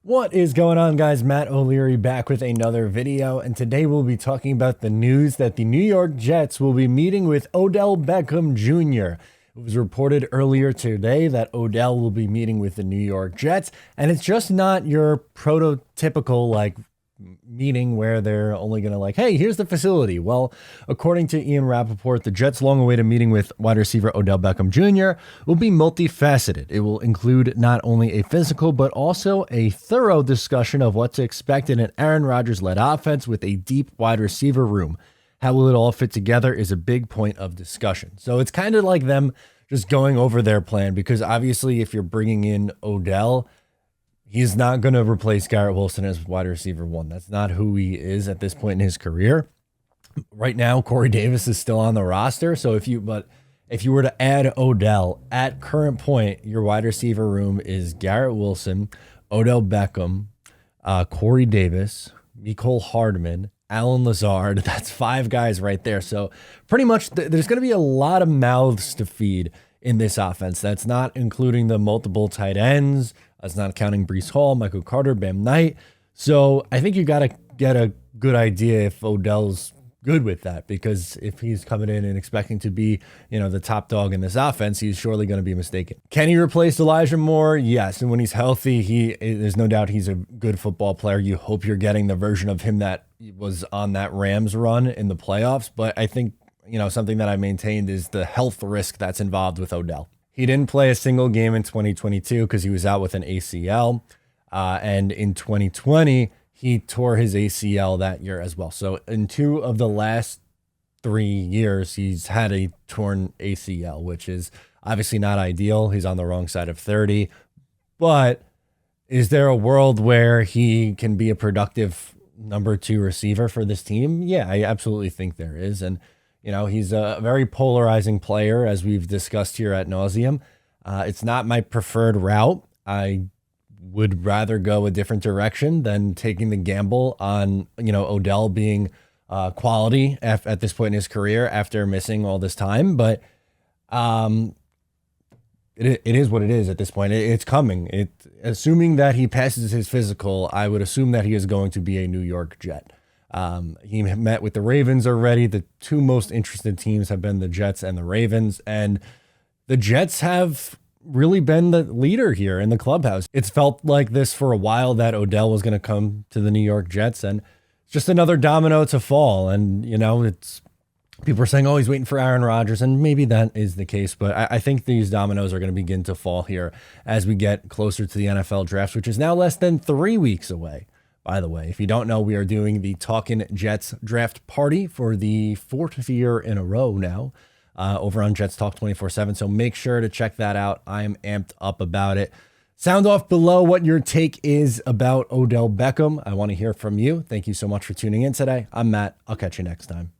What is going on, guys? Matt O'Leary back with another video, and today we'll be talking about the news that the New York Jets will be meeting with Odell Beckham Jr. It was reported earlier today that Odell will be meeting with the New York Jets, and it's just not your prototypical meeting where they're only going to hey, here's the facility. Well, according to Ian Rappaport, the Jets' long-awaited meeting with wide receiver Odell Beckham Jr. will be multifaceted. It will include not only a physical, but also a thorough discussion of what to expect in an Aaron Rodgers-led offense with a deep wide receiver room. How will it all fit together is a big point of discussion. So it's kind of like them just going over their plan, because obviously if you're bringing in Odell, he's not going to replace Garrett Wilson as wide receiver one. That's not who he is at this point in his career. Right now, Corey Davis is still on the roster. So if you were to add Odell at current point, your wide receiver room is Garrett Wilson, Odell Beckham, Corey Davis, Mecole Hardman, Allen Lazard. That's 5 guys right there. So pretty much there's going to be a lot of mouths to feed in this offense. That's not including the multiple tight ends. That's not counting Breece Hall, Michael Carter, Bam Knight. So I think you got to get a good idea if Odell's good with that, because if he's coming in and expecting to be, the top dog in this offense, he's surely going to be mistaken. Can he replace Elijah Moore? Yes. And when he's healthy, there's no doubt he's a good football player. You hope you're getting the version of him that was on that Rams run in the playoffs. But I think, something that I maintained is the health risk that's involved with Odell. He didn't play a single game in 2022 because he was out with an ACL. And in 2020, he tore his ACL that year as well. So in 2 of the last 3 years, he's had a torn ACL, which is obviously not ideal. He's on the wrong side of 30. But is there a world where he can be a productive number 2 receiver for this team? Yeah, I absolutely think there is. And he's a very polarizing player, as we've discussed here ad nauseum. It's not my preferred route. I would rather go a different direction than taking the gamble on, Odell being quality at this point in his career after missing all this time. But it is what it is at this point. It's coming. Assuming that he passes his physical, I would assume that he is going to be a New York Jet. He met with the Ravens already. The 2 most interested teams have been the Jets and the Ravens, and the Jets have really been the leader here in the clubhouse. It's felt like this for a while, that Odell was going to come to the New York Jets, and it's just another domino to fall. And, it's people are saying, oh, he's waiting for Aaron Rodgers, and maybe that is the case, but I think these dominoes are going to begin to fall here as we get closer to the NFL draft, which is now less than 3 weeks away. By the way, if you don't know, we are doing the Talkin' Jets draft party for the 4th year in a row now over on Jets Talk 24/7. So make sure to check that out. I am amped up about it. Sound off below what your take is about Odell Beckham. I want to hear from you. Thank you so much for tuning in today. I'm Matt. I'll catch you next time.